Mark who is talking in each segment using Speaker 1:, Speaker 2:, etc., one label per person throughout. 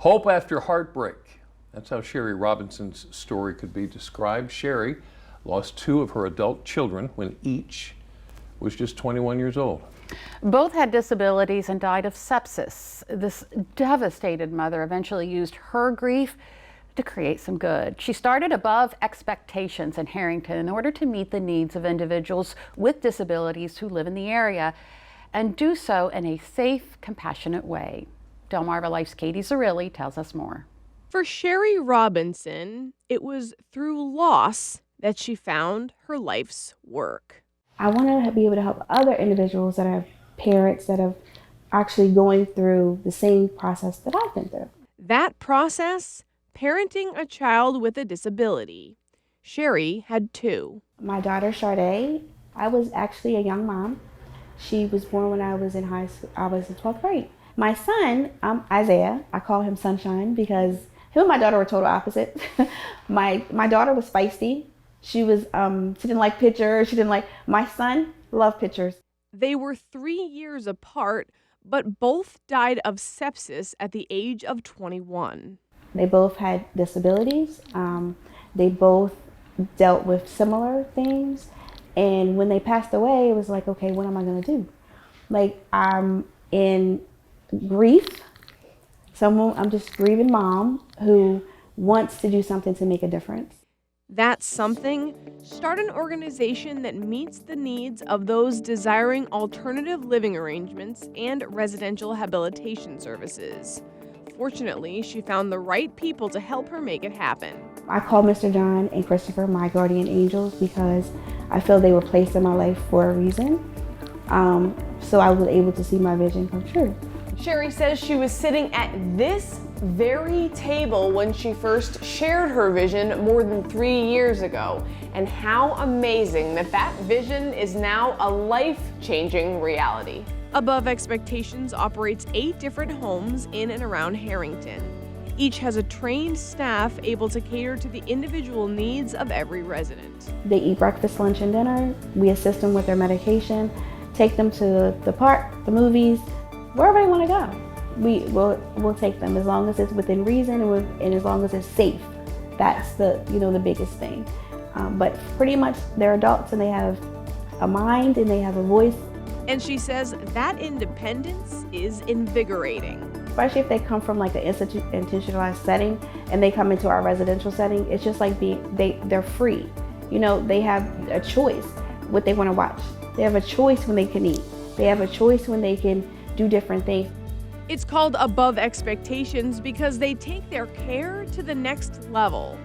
Speaker 1: Hope after heartbreak. That's how Sherry Robinson's story could be described. Sherry lost 2 of her adult children when each was just 21 years old.
Speaker 2: Both had disabilities and died of sepsis. This devastated mother eventually used her grief to create some good. She started Above Expectations in Harrington in order to meet the needs of individuals with disabilities who live in the area and do so in a safe, compassionate way. DelmarvaLife's Katie Zerilli tells us more.
Speaker 3: For Sherry Robinson, it was through loss that she found her life's work.
Speaker 4: I want to be able to help other individuals that have parents that have actually going through the same process that I've been through.
Speaker 3: That process? Parenting a child with a disability. Sherry had 2.
Speaker 4: My daughter, Sade, I was actually a young mom. She was born when I was in high school. I was in 12th grade. My son, Isaiah, I call him Sunshine because him and my daughter were total opposite. My daughter was feisty. She didn't like pictures. My son loved pictures.
Speaker 3: They were 3 years apart, but both died of sepsis at the age of 21.
Speaker 4: They both had disabilities. They both dealt with similar things. And when they passed away, it was like, okay, what am I going to do? Like, I'm in grief. So I'm just grieving mom who wants to do something to make a difference.
Speaker 3: That's something. Start an organization that meets the needs of those desiring alternative living arrangements and residential habilitation services. Fortunately, she found the right people to help her make it happen.
Speaker 4: I call Mr. John and Christopher my guardian angels because I feel they were placed in my life for a reason. So I was able to see my vision come true.
Speaker 5: Sherry says she was sitting at this very table when she first shared her vision more than 3 years ago. And how amazing that that vision is now a life-changing reality.
Speaker 3: Above Expectations operates 8 different homes in and around Harrington. Each has a trained staff able to cater to the individual needs of every resident.
Speaker 4: They eat breakfast, lunch, and dinner. We assist them with their medication, take them to the park, the movies, wherever they want to go. We'll take them as long as it's within reason and as long as it's safe. That's the biggest thing. But pretty much they're adults and they have a mind and they have a voice.
Speaker 3: And she says that independence is invigorating.
Speaker 4: Especially if they come from like an institutionalized setting and they come into our residential setting, it's just like they're free. They have a choice what they want to watch. They have a choice when they can eat. They have a choice when they can do different things.
Speaker 3: It's called Above Expectations because they take their care to the next level,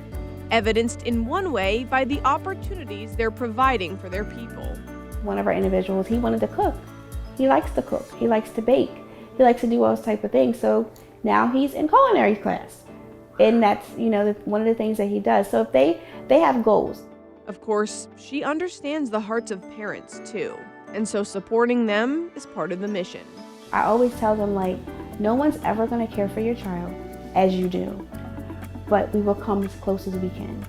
Speaker 3: evidenced in one way by the opportunities they're providing for their people.
Speaker 4: One of our individuals, he wanted to cook. He likes to cook. He likes to bake. He likes to do all those type of things. So now he's in culinary class. And that's, one of the things that he does. So if they have goals.
Speaker 3: Of course, she understands the hearts of parents too. And so supporting them is part of the mission.
Speaker 4: I always tell them, like, no one's ever going to care for your child as you do. But we will come as close as we can.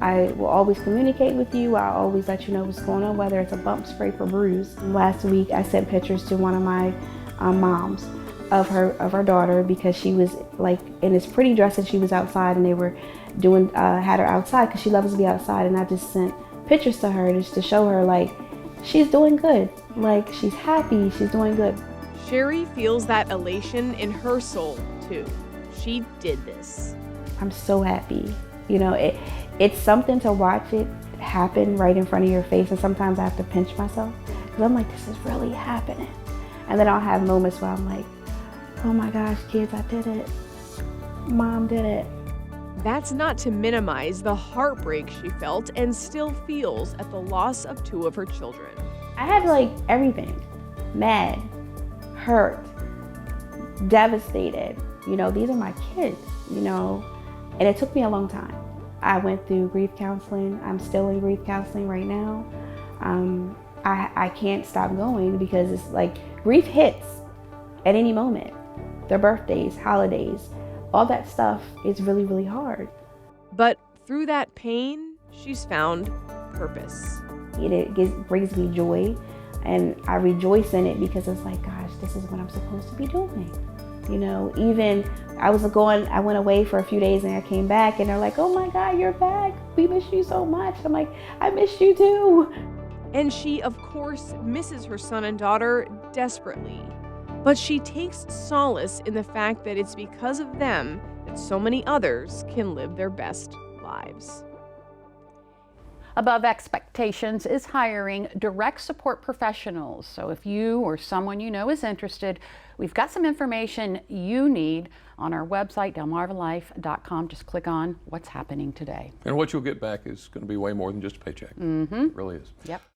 Speaker 4: I will always communicate with you. I'll always let you know what's going on, whether it's a bump, scrape, or bruise. Last week, I sent pictures to one of my moms of her daughter because she was like in this pretty dress and she was outside and they were had her outside because she loves to be outside. And I just sent pictures to her just to show her like she's doing good, like she's happy, she's doing good.
Speaker 3: Sherry feels that elation in her soul too. She did this.
Speaker 4: I'm so happy. It's something to watch it happen right in front of your face, and sometimes I have to pinch myself because I'm like, this is really happening. And then I'll have moments where I'm like, oh my gosh, kids, I did it. Mom did it.
Speaker 3: That's not to minimize the heartbreak she felt and still feels at the loss of 2 of her children.
Speaker 4: I had like everything. Mad, hurt, devastated. These are my kids, and it took me a long time. I went through grief counseling. I'm still in grief counseling right now. I can't stop going because it's like grief hits at any moment. Their birthdays, holidays, all that stuff is really, really hard.
Speaker 3: But through that pain, she's found purpose.
Speaker 4: It brings me joy, and I rejoice in it because it's like, gosh, this is what I'm supposed to be doing. You know, even I went away for a few days and I came back and they're like, oh my God, you're back. We miss you so much. I'm like, I miss you too.
Speaker 3: And she, of course, misses her son and daughter desperately. But she takes solace in the fact that it's because of them that so many others can live their best lives.
Speaker 2: Above Expectations is hiring direct support professionals. So if you or someone you know is interested, we've got some information you need on our website, DelmarvaLife.com. Just click on what's happening today.
Speaker 1: And what you'll get back is going to be way more than just a paycheck. It really is.
Speaker 2: Yep.